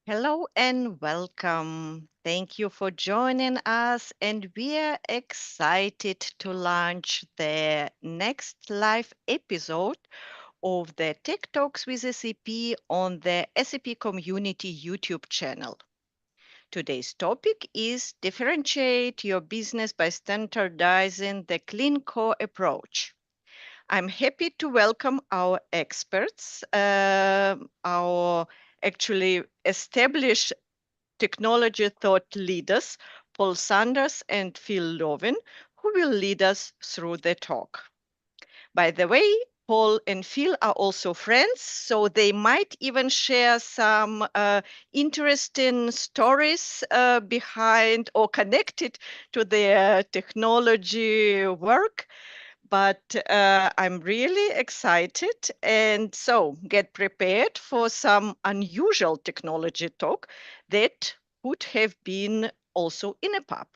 Hello and welcome. Thank you for joining us, and we are excited to launch the next live episode of the Tech Talks with SAP on the SAP Community YouTube channel. Today's topic is differentiate your business by standardizing the clean core approach. I'm happy to welcome our experts, our actually established technology thought leaders, Paul Sanders and Phil Lovin, who will lead us through the talk. By the way, Paul and Phil are also friends, so they might even share some interesting stories behind or connected to their technology work. But I'm really excited. And so get prepared for some unusual technology talk that would have been also in a pub.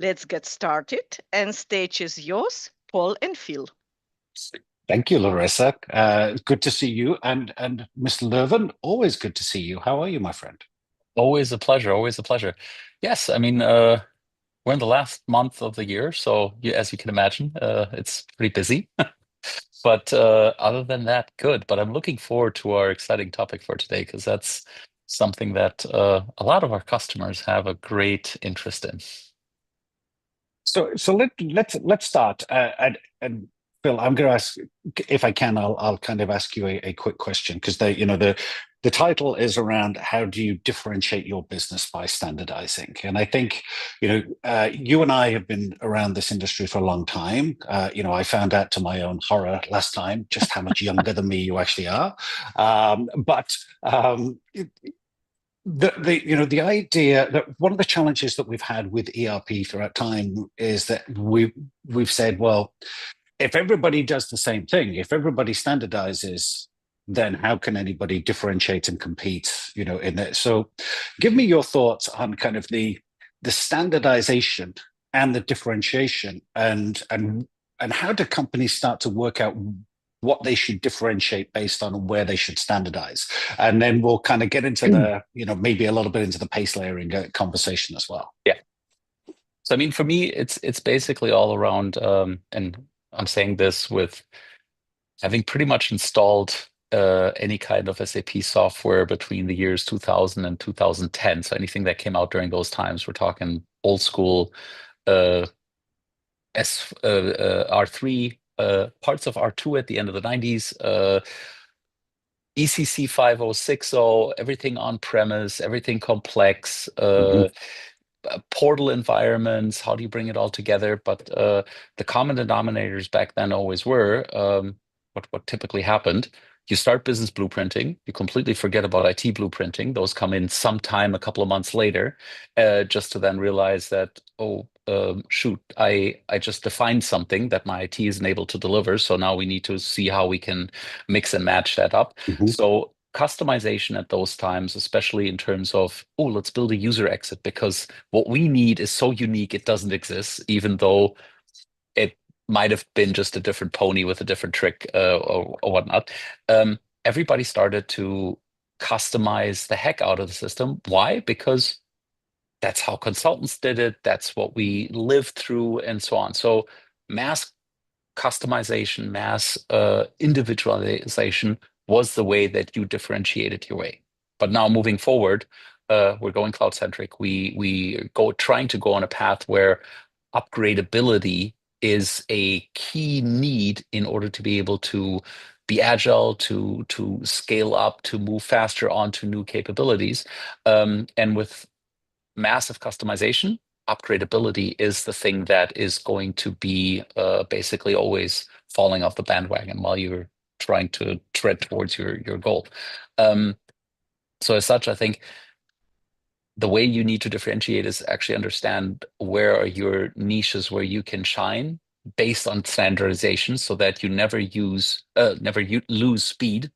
Let's get started. And stage is yours, Paul and Phil. Thank you, Larissa. Good to see you. And Mr. Leuven, always good to see you. How are you, my friend? Always a pleasure. Always a pleasure. Yes, we're in the last month of the year, so as you can imagine, it's pretty busy. But other than that, good. But I'm looking forward to our exciting topic for today because that's something that a lot of our customers have a great interest in. So let's start. And Phil, I'm going to ask if I can. I'll kind of ask you a quick question because the title is around how do you differentiate your business by standardizing. And I think you and I have been around this industry for a long time. I found out to my own horror last time just how much younger than me you actually are. But the idea that one of the challenges that we've had with ERP throughout time is that we've said, well, if everybody does the same thing, if everybody standardizes, then how can anybody differentiate and compete? In it. So, give me your thoughts on kind of the standardization and the differentiation, and how do companies start to work out what they should differentiate based on where they should standardize. And then we'll kind of get into maybe a little bit into the pace layering conversation as well. Yeah. So, for me, it's basically all around, and I'm saying this with having pretty much installed any kind of SAP software between the years 2000 and 2010. So anything that came out during those times, we're talking old school R3, parts of R2 at the end of the 90s, ECC 5060, everything on premise, everything complex, portal environments. How do you bring it all together? But the common denominators back then always were what typically happened. You start business blueprinting, you completely forget about IT blueprinting. Those come in sometime a couple of months later, just to then realize that, shoot, I just defined something that my IT isn't able to deliver. So now we need to see how we can mix and match that up. So customization at those times, especially in terms of, let's build a user exit because what we need is so unique it doesn't exist, even though it might have been just a different pony with a different trick or whatnot. Everybody started to customize the heck out of the system. Why? Because that's how consultants did it. That's what we lived through and so on. So mass customization, mass individualization was the way that you differentiated your way. But now moving forward, we're going cloud centric. We go trying to go on a path where upgradability is a key need in order to be able to be agile, to scale up, to move faster onto new capabilities. And with massive customization, upgradability is the thing that is going to be basically always falling off the bandwagon while you're trying to tread towards your goal. So as such, I think the way you need to differentiate is actually understand where are your niches where you can shine based on standardization so that you never lose speed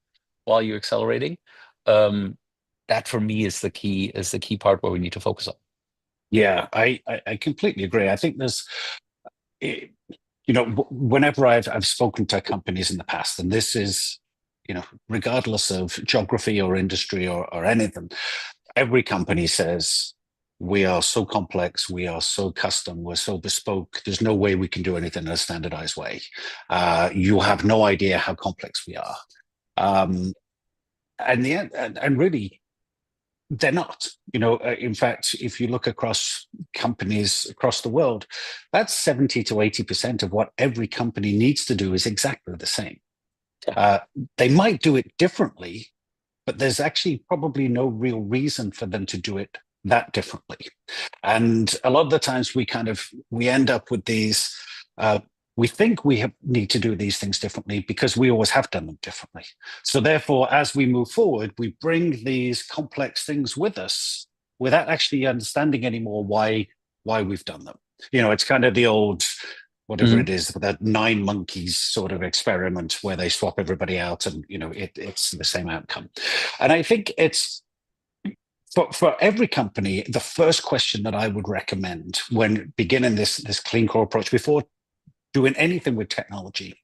while you're accelerating. That for me is the key part where we need to focus on. Yeah, I completely agree. I think there's, whenever I've spoken to companies in the past, and this is, regardless of geography or industry or anything, every company says, we are so complex, we are so custom, we're so bespoke, there's no way we can do anything in a standardized way. You have no idea how complex we are. And really, they're not. In fact, if you look across companies across the world, that's 70 to 80% of what every company needs to do is exactly the same. They might do it differently, but there's actually probably no real reason for them to do it that differently. And a lot of the times we end up with these, we think we need to do these things differently because we always have done them differently. So therefore, as we move forward, we bring these complex things with us without actually understanding anymore why we've done them. It's kind of the old, whatever it is, that 9 monkeys sort of experiment where they swap everybody out and, it's the same outcome. And I think it's, for every company, the first question that I would recommend when beginning this clean core approach before doing anything with technology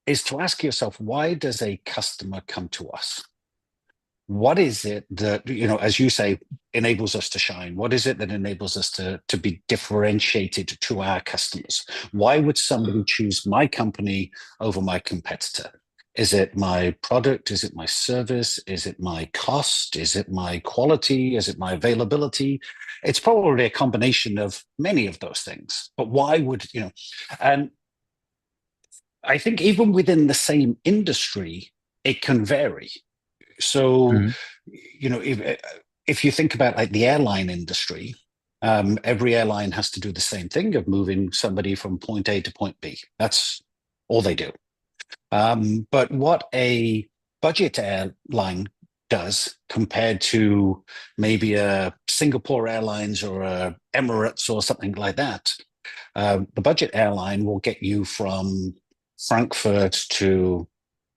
is to ask yourself, why does a customer come to us? What is it that, as you say, enables us to shine? What is it that enables us to be differentiated to our customers? Why would somebody choose my company over my competitor? Is it my product? Is it my service? Is it my cost? Is it my quality? Is it my availability? It's probably a combination of many of those things. But why would, and I think even within the same industry, it can vary. So, if you think about like the airline industry, every airline has to do the same thing of moving somebody from point A to point B. That's all they do. But what a budget airline does compared to maybe a Singapore Airlines or a Emirates or something like that, the budget airline will get you from Frankfurt to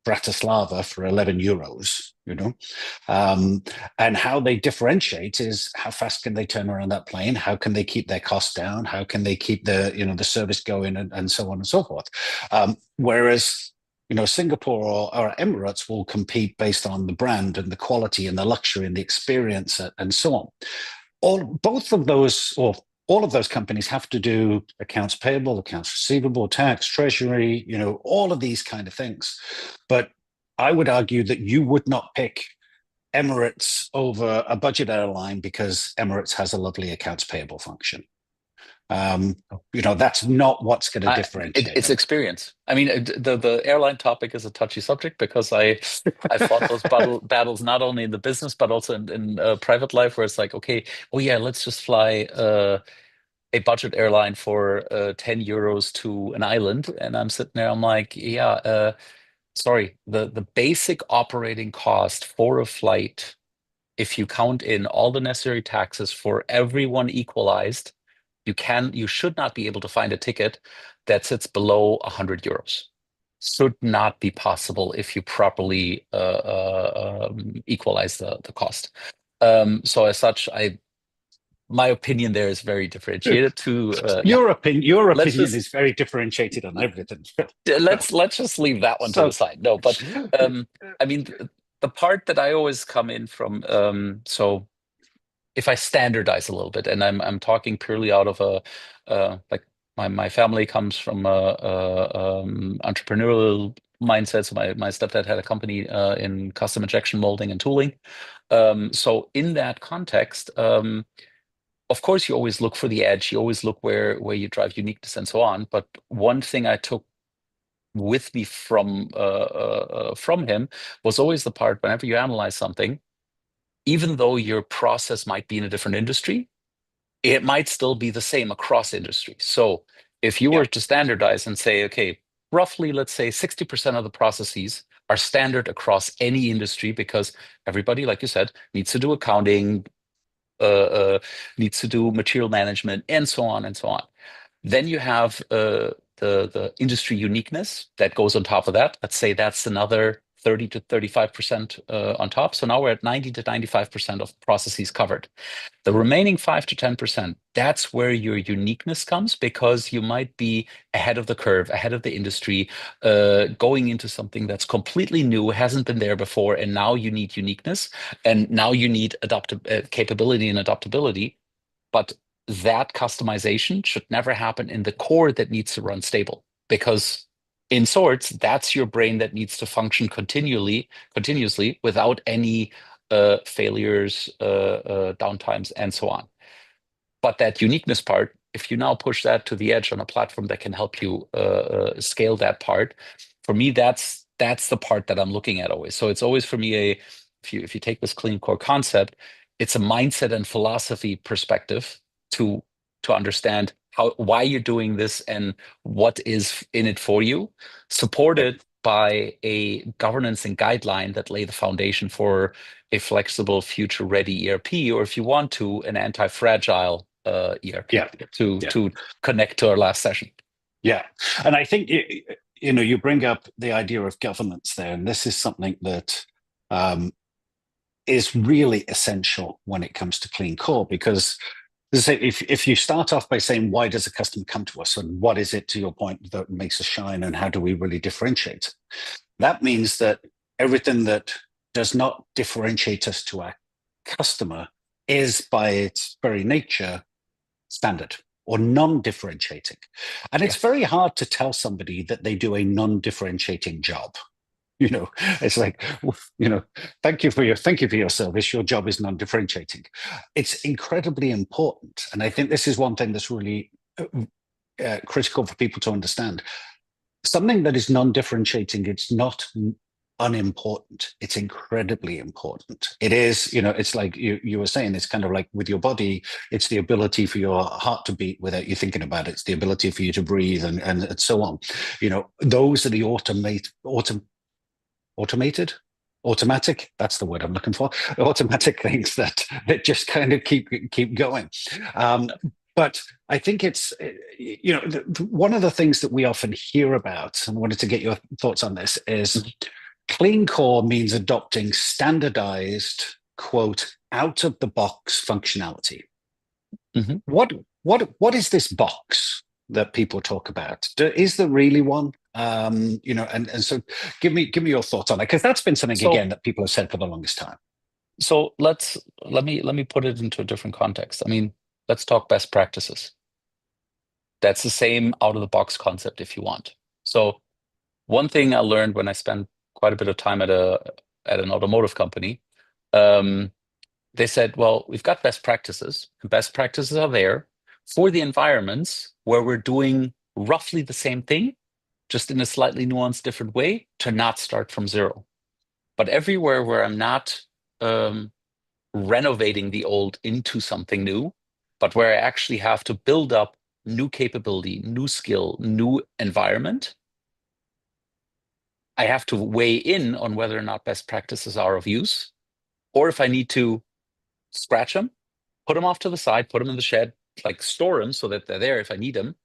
Bratislava for 11 euros, and how they differentiate is how fast can they turn around that plane? How can they keep their costs down? How can they keep the service going and so on and so forth? Whereas, Singapore or Emirates will compete based on the brand and the quality and the luxury and the experience and so on. All of those companies have to do accounts payable, accounts receivable, tax, treasury, all of these kind of things. But I would argue that you would not pick Emirates over a budget airline because Emirates has a lovely accounts payable function. That's not what's going to differentiate. It's experience. I mean, the airline topic is a touchy subject because I fought those battles not only in the business but also in private life, where it's like, okay, oh yeah, let's just fly a budget airline for 10 euros to an island, and I'm sitting there, I'm like, yeah, sorry, the basic operating cost for a flight, if you count in all the necessary taxes for everyone equalized, you should not be able to find a ticket that sits below 100 euros. Should not be possible if you properly equalize the cost. So as such, my opinion there is very differentiated to your opinion is very differentiated on everything. let's just leave that one to the side. No, but I mean, the part that I always come in from, so if I standardize a little bit, and I'm talking purely out of like my family comes from a entrepreneurial mindset. So my stepdad had a company in custom injection molding and tooling. So in that context, of course, you always look for the edge. You always look where you drive uniqueness and so on. But one thing I took with me from him was always the part, whenever you analyze something, even though your process might be in a different industry, it might still be the same across industries. So if you were to standardize and say, okay, roughly, let's say 60% of the processes are standard across any industry, because everybody, like you said, needs to do accounting, needs to do material management, and so on and so on. Then you have the industry uniqueness that goes on top of that. Let's say that's another 30 to 35% on top. So now we're at 90 to 95% of processes covered. The remaining 5 to 10%, that's where your uniqueness comes, because you might be ahead of the curve, ahead of the industry, going into something that's completely new, hasn't been there before, and now you need uniqueness, and now you need capability and adaptability. But that customization should never happen in the core that needs to run stable, because in sorts, that's your brain that needs to function continuously without any failures, downtimes, and so on. But that uniqueness part, if you now push that to the edge on a platform that can help you scale that part, for me, that's the part that I'm looking at always. So it's always for me if you take this clean core concept, it's a mindset and philosophy perspective to understand why you're doing this and what is in it for you, supported by a governance and guideline that lay the foundation for a flexible, future-ready ERP, or if you want to, an anti-fragile ERP to connect to our last session. Yeah, and I think you bring up the idea of governance there, and this is something that is really essential when it comes to clean core, because if you start off by saying, why does a customer come to us, and what is it, to your point, that makes us shine, and how do we really differentiate? That means that everything that does not differentiate us to our customer is, by its very nature, standard or non-differentiating. And it's very hard to tell somebody that they do a non-differentiating job. It's like, thank you for your service. Your job is non-differentiating. It's incredibly important. And I think this is one thing that's really critical for people to understand. Something that is non-differentiating, it's not unimportant. It's incredibly important. It is, it's like you were saying, it's kind of like with your body, it's the ability for your heart to beat without you thinking about it. It's the ability for you to breathe and so on. Those are the automatic, that's the word I'm looking for, automatic things that just kind of keep going. But I think it's, one of the things that we often hear about, and I wanted to get your thoughts on this, is clean core means adopting standardized, quote, out of the box functionality. Mm-hmm. What is this box that people talk about? Is there really one? And so give me your thoughts on it, because that's been something again that people have said for the longest time. So let me put it into a different context. I mean, let's talk best practices. That's the same out of the box concept, if you want. So one thing I learned when I spent quite a bit of time at an automotive company, they said, well, we've got best practices, and best practices are there for the environments where we're doing roughly the same thing, just in a slightly nuanced, different way, to not start from zero. But everywhere where I'm not renovating the old into something new, but where I actually have to build up new capability, new skill, new environment, I have to weigh in on whether or not best practices are of use, or if I need to scratch them, put them off to the side, put them in the shed, like store them so that they're there if I need them,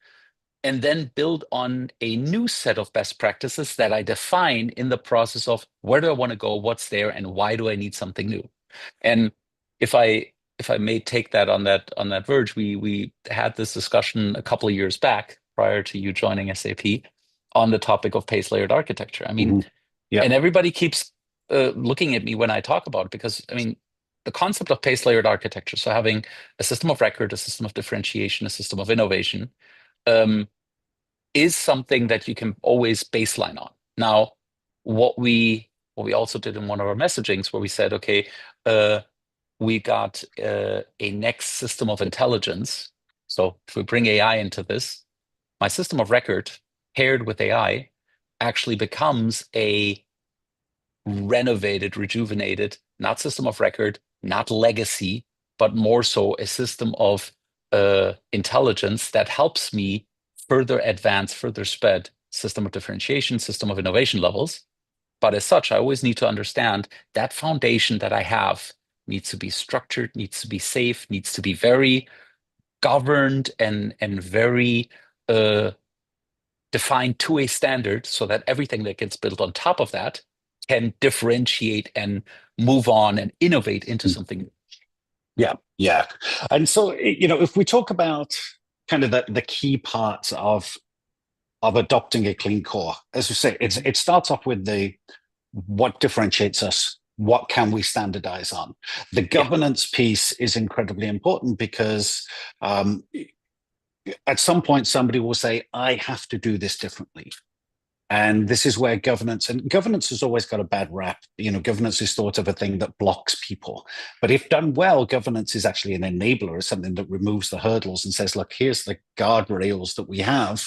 and then build on a new set of best practices that I define in the process of where do I want to go, what's there, and why do I need something new. And if I may take that on that verge, we had this discussion a couple of years back prior to you joining SAP on the topic of pace layered architecture. I mean, and everybody keeps looking at me when I talk about it, because I mean, the concept of pace layered architecture, so having a system of record, a system of differentiation, a system of innovation, is something that you can always baseline on. Now, what we also did in one of our messagings, where we said, okay, we got a next system of intelligence. So if we bring AI into this, my system of record paired with AI actually becomes a renovated, rejuvenated, not system of record, not legacy, but more so a system of intelligence that helps me further advance, further spread system of differentiation, system of innovation levels. But as such, I always need to understand that foundation that I have needs to be structured, needs to be safe, needs to be very governed and very defined to a standard, so that everything that gets built on top of that can differentiate and move on and innovate into something new. Yeah. And so, if we talk about kind of the key parts of adopting a clean core, as we say, it starts off with what differentiates us. What can we standardize on? The governance piece is incredibly important because at some point somebody will say, I have to do this differently. And this is where governance has always got a bad rap. Governance is thought of a thing that blocks people. But if done well, governance is actually an enabler, or something that removes the hurdles and says, look, here's the guardrails that we have.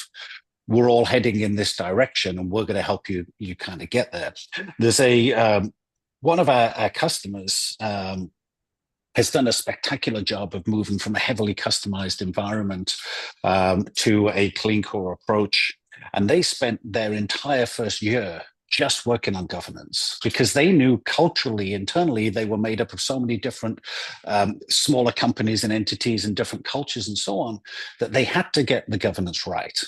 We're all heading in this direction, and we're going to help you kind of get there. There's one of our customers has done a spectacular job of moving from a heavily customized environment to a clean core approach. And they spent their entire first year just working on governance because they knew culturally, internally, they were made up of so many different smaller companies and entities and different cultures and so on, that they had to get the governance right.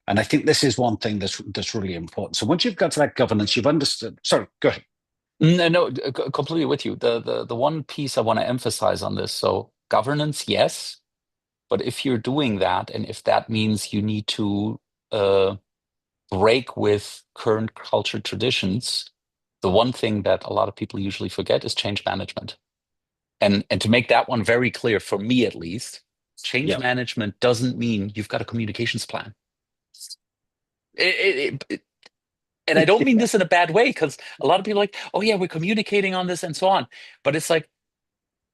And I think this is one thing that's really important. So once you've got to that governance, you've understood. Sorry, go ahead. No, completely with you. The one piece I want to emphasize on this. So governance, yes, but if you're doing that, and if that means you need to break with current culture traditions, the one thing that a lot of people usually forget is change management. And to make that one very clear, for me at least, change management doesn't mean you've got a communications plan. And I don't mean this in a bad way, because a lot of people are like, oh yeah, we're communicating on this and so on. But it's like,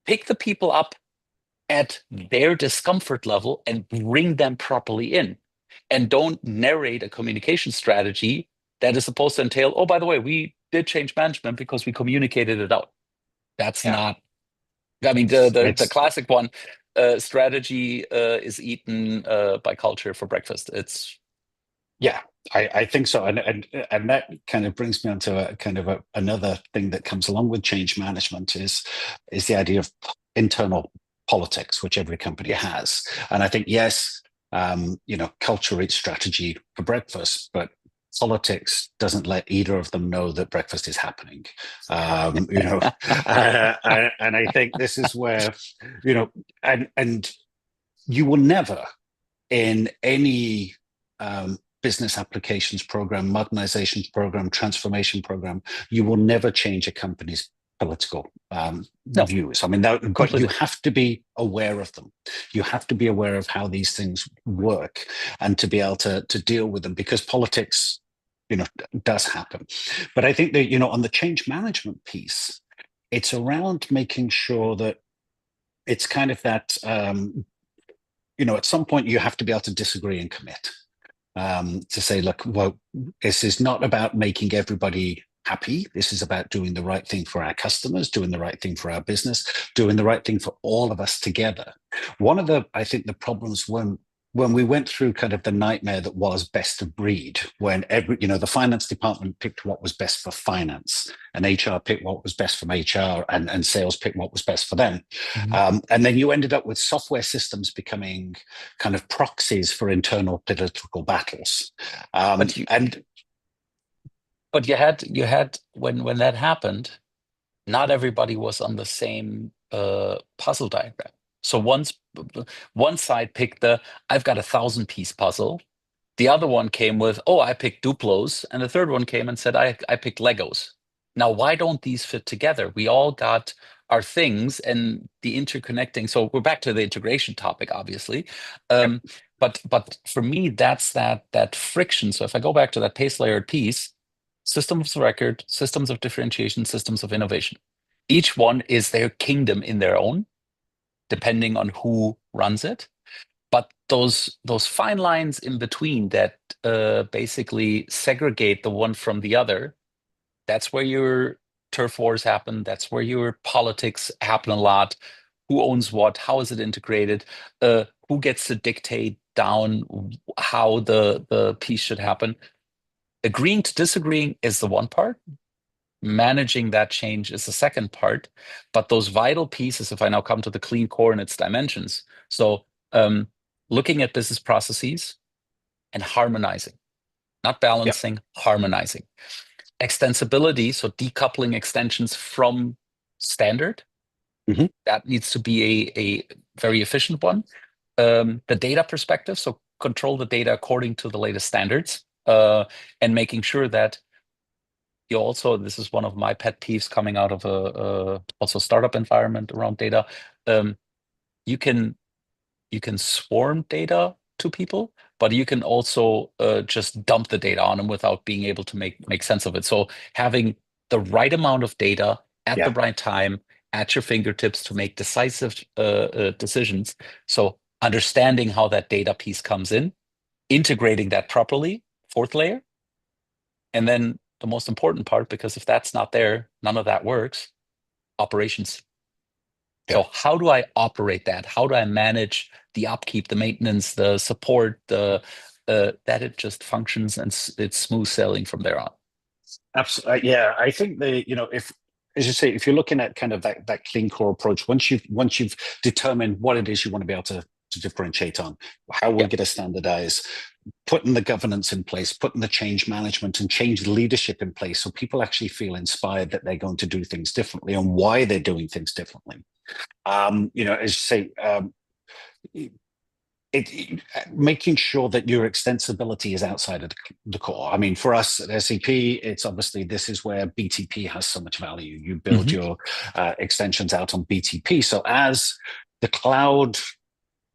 pick the people up at their discomfort level and bring them properly in. And don't narrate a communication strategy that is supposed to entail, oh, by the way, we did change management because we communicated it out. That's not, I mean, the classic one, strategy is eaten by culture for breakfast. It's I think so, and that kind of brings me on to another thing that comes along with change management is the idea of internal politics, which every company has. And I think culture eats strategy for breakfast, but politics doesn't let either of them know that breakfast is happening. And I think this is where and you will never in any business applications program, modernization program, transformation program, you will never change a company's political views. I mean, but you have to be aware of them. You have to be aware of how these things work and to be able to deal with them, because politics, does happen. But I think that, on the change management piece, it's around making sure that it's kind of that, at some point you have to be able to disagree and commit. To say, look, well, this is not about making everybody happy. This is about doing the right thing for our customers, doing the right thing for our business, doing the right thing for all of us together. One of I think the problems when we went through kind of the nightmare that was best of breed, when the finance department picked what was best for finance, and HR picked what was best from HR, and sales picked what was best for them. Mm-hmm. And then you ended up with software systems becoming kind of proxies for internal political battles. But you had when that happened, not everybody was on the same puzzle diagram. So one side picked I've got 1,000-piece puzzle. The other one came with, I picked Duplos. And the third one came and said, I picked Legos. Now, why don't these fit together? We all got our things and the interconnecting. So we're back to the integration topic, obviously. But for me, that's that friction. So if I go back to that pace layered piece, systems of record, systems of differentiation, systems of innovation. Each one is their kingdom in their own, depending on who runs it. But those fine lines in between that basically segregate the one from the other, that's where your turf wars happen. That's where your politics happen a lot. Who owns what? How is it integrated? Who gets to dictate down how the piece should happen? Agreeing to disagreeing is the one part. Managing that change is the second part. But those vital pieces, if I now come to the clean core and its dimensions, so looking at business processes and harmonizing, not balancing, harmonizing. extensibility, so decoupling extensions from standard. That needs to be a very efficient one. The data perspective, so control the data according to the latest standards, and making sure that you also, this is one of my pet peeves coming out of a also startup environment around data. You can swarm data to people, but you can also just dump the data on them without being able to make sense of it. So having the right amount of data at the right time at your fingertips to make decisive decisions. So understanding how that data piece comes in, integrating that properly, fourth layer. And then the most important part, because if that's not there, none of that works, operations. So how do I operate that? How do I manage the upkeep, the maintenance, the support, that it just functions and it's smooth sailing from there on? Absolutely. Yeah, I think if, as you say, if you're looking at kind of that clean core approach, once you've determined what it is you want to be able to differentiate on, how we're going to standardize, putting the governance in place, putting the change management and change leadership in place, so people actually feel inspired that they're going to do things differently and why they're doing things differently. As you say, making sure that your extensibility is outside of the core. I mean, for us at SAP, it's obviously, this is where BTP has so much value. You build your extensions out on BTP. So as the cloud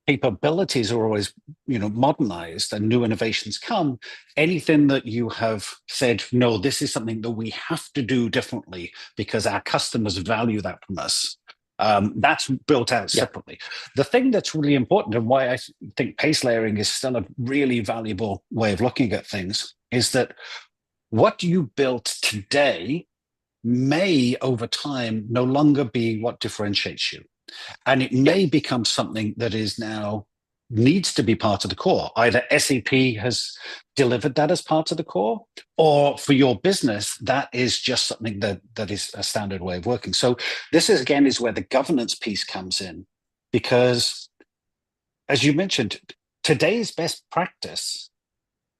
capabilities are always, modernized and new innovations come, anything that you have said, no, this is something that we have to do differently because our customers value that from us, that's built out separately. The thing that's really important, and why I think pace layering is still a really valuable way of looking at things, is that what you built today may over time no longer be what differentiates you. And it may become something that is now needs to be part of the core. Either SAP has delivered that as part of the core, or for your business, that is just something that is a standard way of working. So this is, again, is where the governance piece comes in, because as you mentioned, today's best practice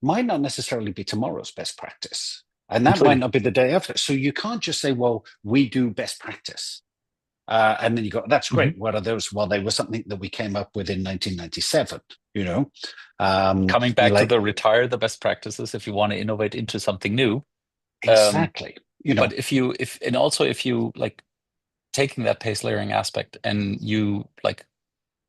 might not necessarily be tomorrow's best practice. And that might not be the day after. So you can't just say, well, we do best practice. And then you go, that's great. What are those? Well, they were something that we came up with in 1997, Coming back to the retire the best practices if you want to innovate into something new. Exactly. But if you like taking that pace layering aspect and you like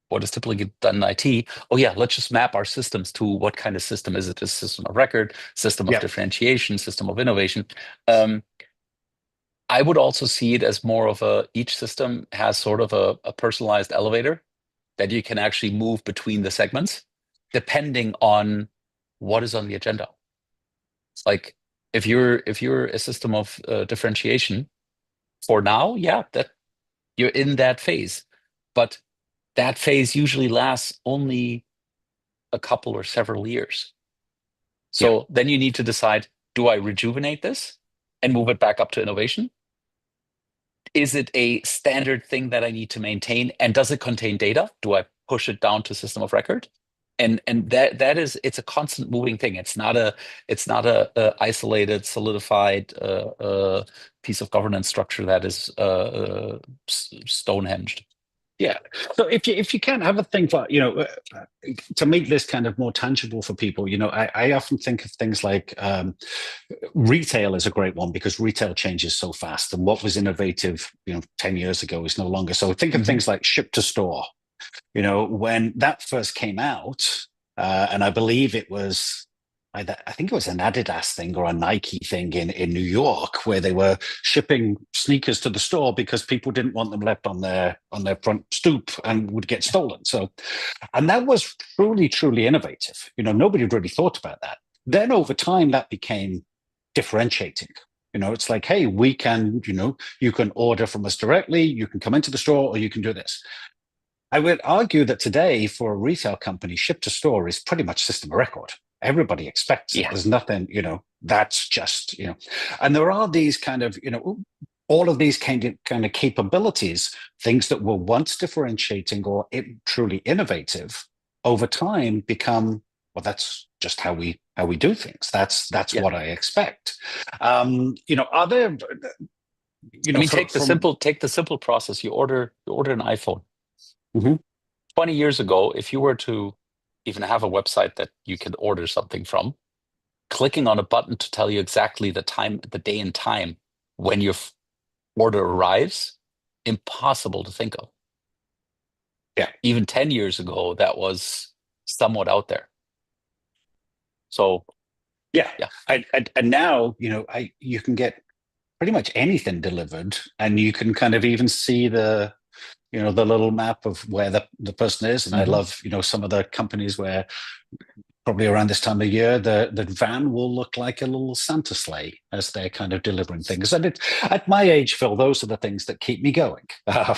what is typically done in IT, let's just map our systems to what kind of system is it? A system of record, system of differentiation, system of innovation. I would also see it as more of each system has sort of a personalized elevator that you can actually move between the segments depending on what is on the agenda. Like if you're a system of differentiation for now, that you're in that phase, but that phase usually lasts only a couple or several years. So then you need to decide, do I rejuvenate this and move it back up to innovation? Is it a standard thing that I need to maintain? And does it contain data? Do I push it down to system of record? And that is, it's a constant moving thing. It's not a isolated, solidified piece of governance structure that is stonehenged. Yeah. So if you can have a think like, to make this kind of more tangible for people, I often think of things like retail is a great one because retail changes so fast, and what was innovative, 10 years ago is no longer. So think of things like ship to store. When that first came out, and I believe it was, I think it was an Adidas thing or a Nike thing in New York, where they were shipping sneakers to the store because people didn't want them left on their front stoop and would get stolen. So, and that was truly, truly innovative. Nobody really thought about that. Then over time, that became differentiating. It's like, hey, we can, you can order from us directly, you can come into the store, or you can do this. I would argue that today, for a retail company, ship to store is pretty much system of record. Everybody expects it. There's nothing, that's just, and there are these kind of, all of these kind of capabilities, things that were once differentiating or truly innovative, over time become, well, that's just how we do things. That's Yeah. what I expect. Are there, I mean, take the simple process. You order an iPhone. Mhm. 20 years ago, if you were to even have a website that you can order something from, clicking on a button to tell you exactly the time, the day and time when your order arrives, impossible to think of. Yeah. Even 10 years ago, that was somewhat out there. So yeah, yeah. And now, you can get pretty much anything delivered, and you can kind of even see the little map of where the person is. And I love, some of the companies where probably around this time of year, the van will look like a little Santa sleigh as they're kind of delivering things. And at my age, Phil, those are the things that keep me going. I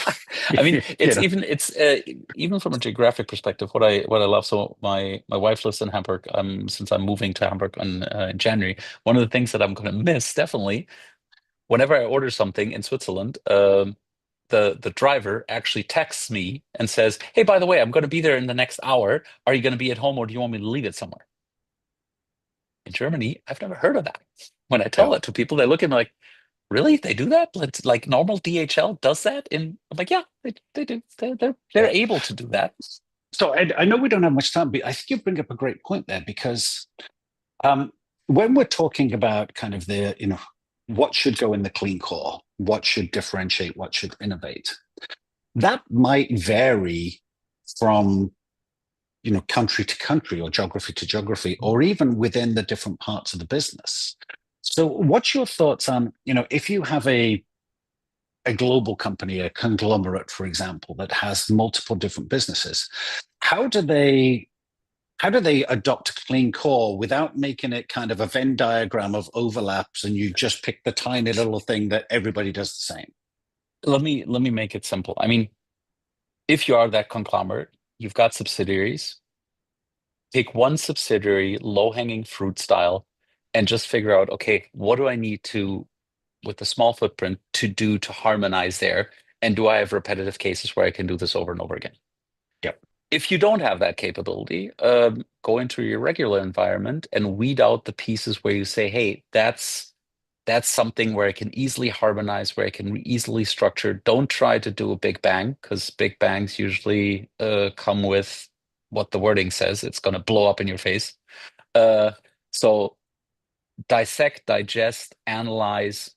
mean, even from a geographic perspective, what I love. So my wife lives in Hamburg. Since I'm moving to Hamburg in January, one of the things that I'm going to miss definitely, whenever I order something in Switzerland, the driver actually texts me and says, "Hey, by the way, I'm going to be there in the next hour. Are you going to be at home, or do you want me to leave it somewhere?" In Germany, I've never heard of that. When I tell that to people, they look at me like, "Really? They do that? Like normal DHL does that?" I'm like, "Yeah, they do. They're able to do that." So I know we don't have much time, but I think you bring up a great point there, because when we're talking about kind of what should go in the clean core, what should differentiate, what should innovate, that might vary from country to country, or geography to geography, or even within the different parts of the business. So what's your thoughts on, if you have a global company, a conglomerate, for example, that has multiple different businesses, how do they adopt clean core without making it kind of a Venn diagram of overlaps, and you just pick the tiny little thing that everybody does the same? Let me make it simple. I mean, if you are that conglomerate, you've got subsidiaries. Pick one subsidiary, low-hanging fruit style, and just figure out, okay, what do I need to, with a small footprint, to do to harmonize there? And do I have repetitive cases where I can do this over and over again? Yep. If you don't have that capability, go into your regular environment and weed out the pieces where you say, hey, that's something where I can easily harmonize, where I can easily structure. Don't try to do a big bang, because big bangs usually come with what the wording says. It's going to blow up in your face. So dissect, digest, analyze,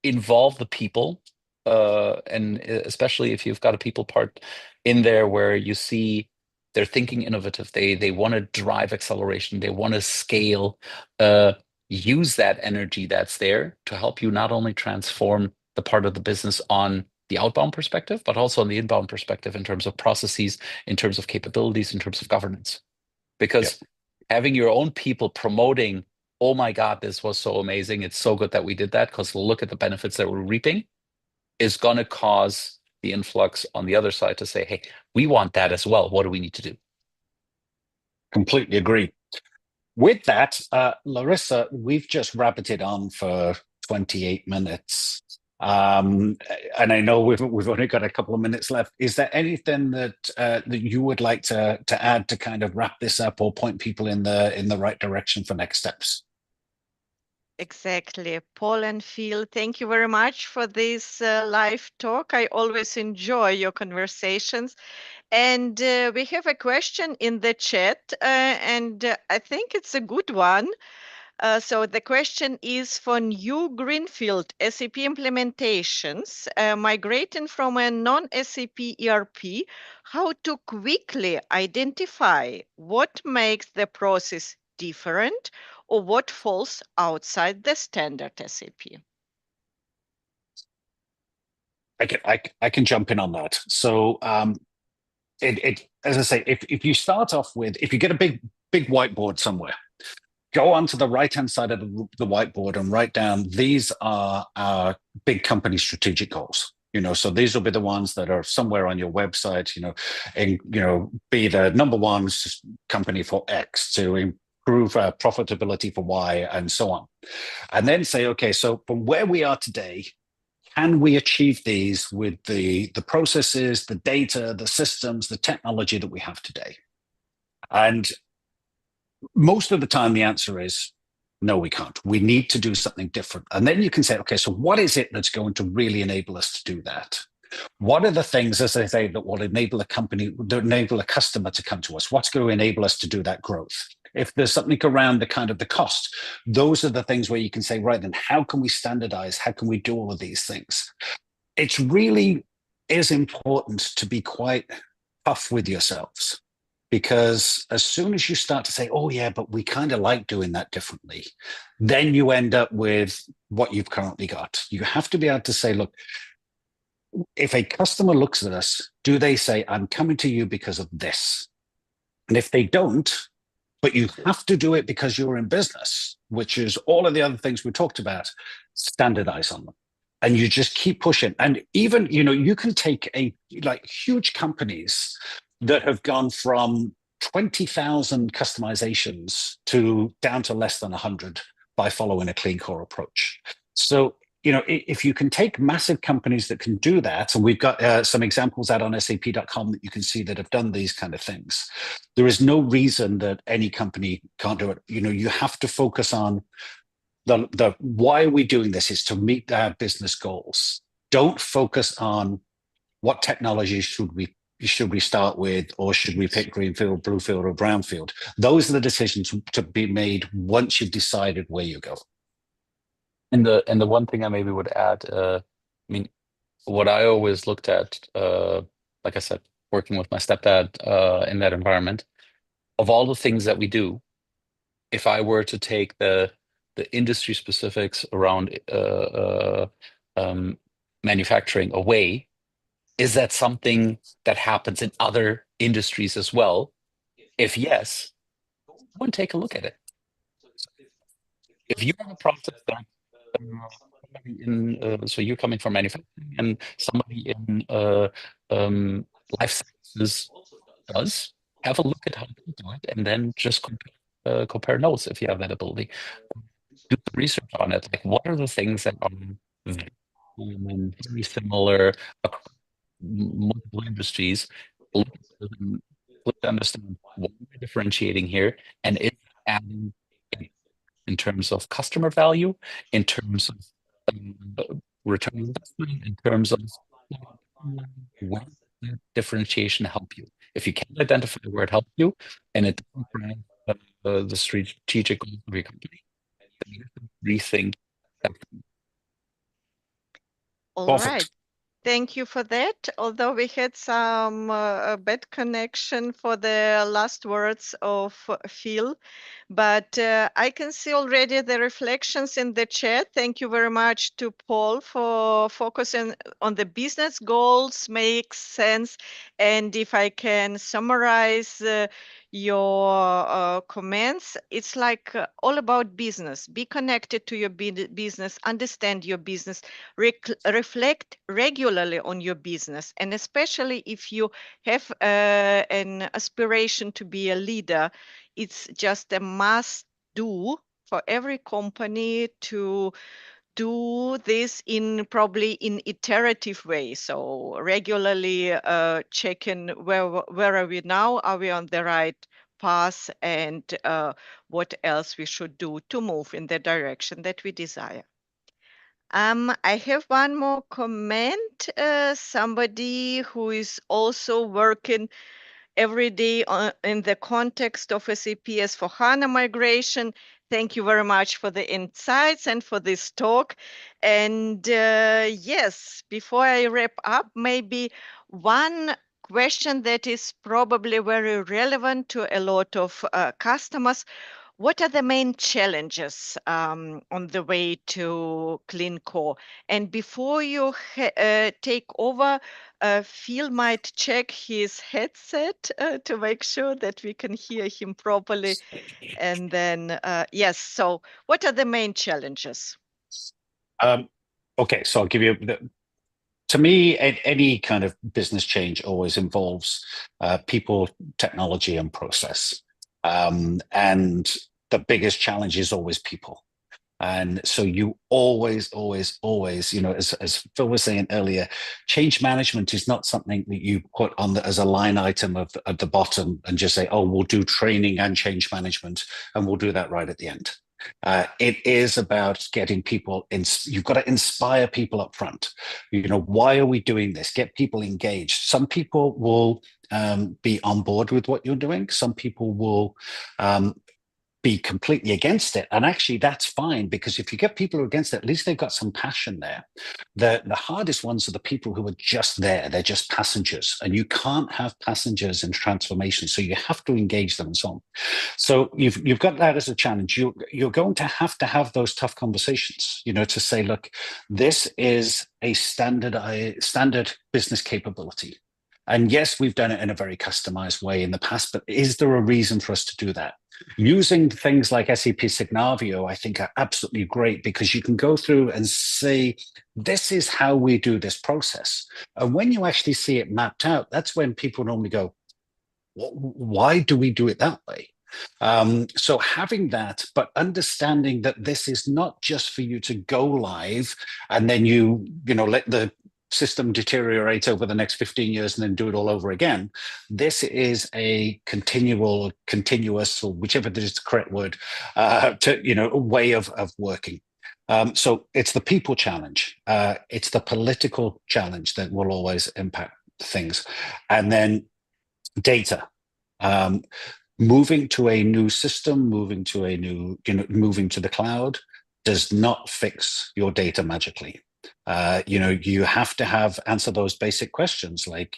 involve the people, and especially if you've got a people part in there where you see they're thinking innovative, they want to drive acceleration, they want to scale, use that energy that's there to help you not only transform the part of the business on the outbound perspective, but also on the inbound perspective in terms of processes, in terms of capabilities, in terms of governance. Because having your own people promoting, oh my God, this was so amazing, it's so good that we did that, because look at the benefits that we're reaping, is going to cause the influx on the other side to say, hey, we want that as well. What do we need to do? Completely agree. With that, Larissa, we've just rabbited on for 28 minutes. And I know we've only got a couple of minutes left. Is there anything that you would like to add to kind of wrap this up, or point people in the right direction for next steps? Exactly. Paul and Phil, thank you very much for this live talk. I always enjoy your conversations. And we have a question in the chat, and I think it's a good one. So the question is for new greenfield SAP implementations, migrating from a non-SAP ERP, how to quickly identify what makes the process different or what falls outside the standard SAP. I can jump in on that. So as I say, if you start off with, if you get a big whiteboard somewhere, go onto the right-hand side of the whiteboard and write down, these are our big company strategic goals. So these will be the ones that are somewhere on your website, and, be the number one company for X, to improve profitability for Y, and so on. And then say, okay, so from where we are today, can we achieve these with the processes, the data, the systems, the technology that we have today? And most of the time, the answer is no, we can't. We need to do something different. And then you can say, okay, so what is it that's going to really enable us to do that? What are the things, as I say, that will enable a company, that enable a customer to come to us? What's going to enable us to do that growth? If there's something around the kind of the cost, those are the things where you can say, right, then how can we standardize? How can we do all of these things? It's really is important to be quite tough with yourselves, because as soon as you start to say, oh yeah, but we kind of like doing that differently, then you end up with what you've currently got. You have to be able to say, look, if a customer looks at us, do they say, I'm coming to you because of this? And if they don't, but you have to do it because you're in business, which is all of the other things we talked about, standardize on them. And you just keep pushing. And even, you can take huge companies that have gone from 20,000 customizations to down to less than 100 by following a clean core approach. So, if you can take massive companies that can do that, and we've got some examples out on sap.com that you can see that have done these kind of things, there is no reason that any company can't do it. You have to focus on the why are we doing this is to meet our business goals. Don't focus on what technology should we start with, or should we pick greenfield, bluefield, or brownfield. Those are the decisions to be made once you've decided where you go. And the one thing I maybe would add, what I always looked at, like I said, working with my stepdad in that environment, of all the things that we do, if I were to take the industry specifics around manufacturing away, is that something that happens in other industries as well? If yes, go and take a look at it. If you have a process that so you're coming from manufacturing and somebody in life sciences does, have a look at how they do it, and then just compare notes if you have that ability. Do the research on it. Like, what are the things that are very similar across multiple industries? Look at them, look to understand what we're differentiating here, and it's adding in terms of customer value, in terms of return on investment, in terms of where does differentiation help you. If you can't identify where it helps you, and it doesn't drive the strategic goals of your company, then you have to rethink everything. All Perfect. right. Thank you for that. Although we had some bad connection for the last words of Phil, but I can see already the reflections in the chat. Thank you very much to Paul for focusing on the business goals. Makes sense. And if I can summarize your comments, it's like all about business. Be connected to your business, understand your business, reflect regularly on your business, and especially if you have an aspiration to be a leader, it's just a must do for every company to do this in probably in iterative way. So regularly checking where are we now? Are we on the right path? And what else we should do to move in the direction that we desire. I have one more comment. Somebody who is also working every day in the context of SAP S/4HANA migration. Thank you very much for the insights and for this talk. And yes, before I wrap up, maybe one question that is probably very relevant to a lot of customers. What are the main challenges on the way to clean core? And before you take over, Phil might check his headset to make sure that we can hear him properly. And then, yes, so what are the main challenges? Okay, so I'll give you to me, any kind of business change always involves people, technology, and process. And the biggest challenge is always people. And so you always, always, always, as Phil was saying earlier, change management is not something that you put on as a line item at the bottom and just say, oh, we'll do training and change management, and we'll do that right at the end. It is about getting people in. You've got to inspire people up front. Why are we doing this? Get people engaged. Some people will be on board with what you're doing. Some people will be completely against it. And actually, that's fine, because if you get people who are against it, at least they've got some passion there. The hardest ones are the people who are just there. They're just passengers. And you can't have passengers in transformation. So you have to engage them and so on. So you've got that as a challenge. You're going to have those tough conversations, to say, look, this is a standard business capability. And yes, we've done it in a very customized way in the past, but is there a reason for us to do that? Using things like SAP Signavio, I think, are absolutely great, because you can go through and say, this is how we do this process. And when you actually see it mapped out, that's when people normally go, why do we do it that way? So having that, but understanding that this is not just for you to go live and then let the system deteriorate over the next 15 years and then do it all over again. This is a continuous, or whichever is the correct word, way of working. So it's the people challenge. It's the political challenge that will always impact things. And then data. Moving to a new system, moving to the cloud does not fix your data magically. You have to answer those basic questions, like,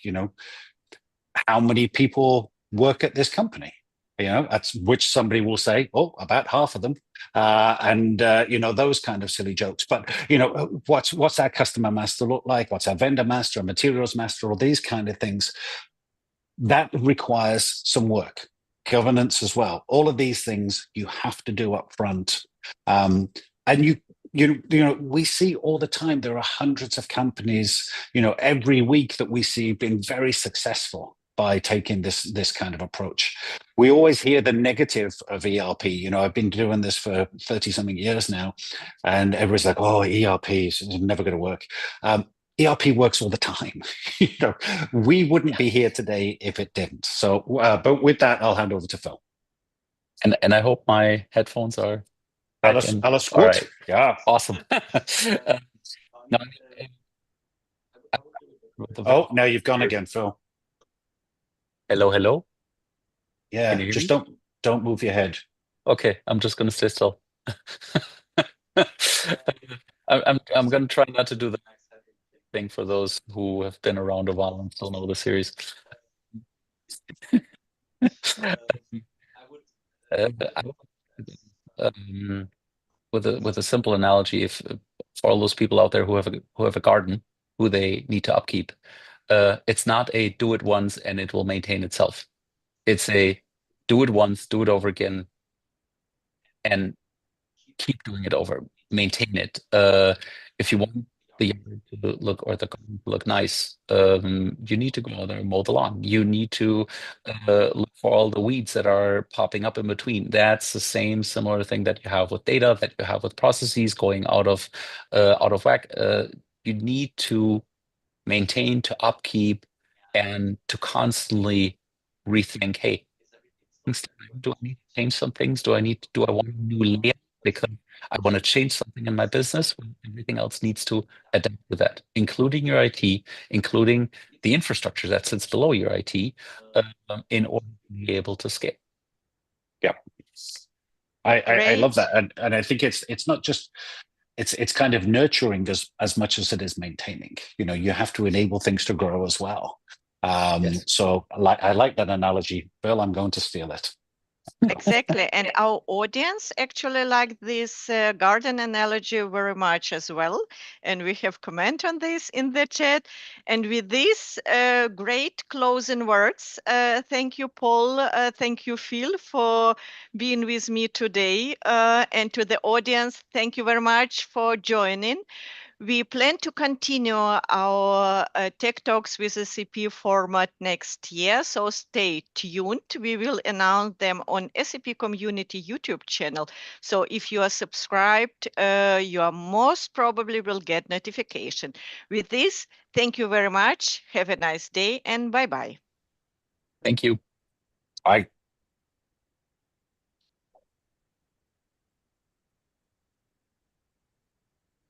how many people work at this company? That's which somebody will say, oh, about half of them. And those kind of silly jokes. But, what's our customer master look like? What's our vendor master, a materials master, all these kind of things? That requires some work, governance as well. All of these things you have to do up front. And we see all the time, there are hundreds of companies, every week that we see being very successful by taking this kind of approach. We always hear the negative of ERP. I've been doing this for 30 something years now, and everyone's like, oh, ERP is never going to work. ERP works all the time. We wouldn't be here today if it didn't. So, but with that, I'll hand over to Phil. And I hope my headphones are back in. Alles All gut. right. Yeah. Awesome. Now, oh, now you've gone again, Phil. Hello. Yeah, Can you hear just me? don't move your head. Okay, I'm just gonna stay still. I'm gonna try not to do the thing for those who have been around a while and still know the series. With a simple analogy, if for all those people out there who have a garden who they need to upkeep, it's not a do it once and it will maintain itself. It's a do it once, do it over again, and keep doing it over, maintain it. If you want the yard to look, or the garden to look nice, you need to go out there and mow the lawn. You need to look for all the weeds that are popping up in between. That's the same similar thing that you have with data, that you have with processes going out of whack. You need to maintain, to upkeep, and to constantly rethink, hey, do I need to change some things? Do I want a new layout because I want to change something in my business? Everything else needs to adapt to that, including your IT, including the infrastructure that sits below your IT, in order to be able to scale. Yeah, I love that, and I think it's not just it's kind of nurturing as much as it is maintaining. You have to enable things to grow as well. Yes. So I like that analogy, Bill. I'm going to steal it. Exactly. And our audience actually like this garden analogy very much as well. And we have comment on this in the chat. And with these great closing words, thank you, Paul. Thank you, Phil, for being with me today. And to the audience, thank you very much for joining. We plan to continue our Tech Talks with SAP format next year, so stay tuned. We will announce them on SAP Community YouTube channel. So if you are subscribed, you are most probably will get notification. With this, thank you very much. Have a nice day and bye-bye. Thank you. Bye.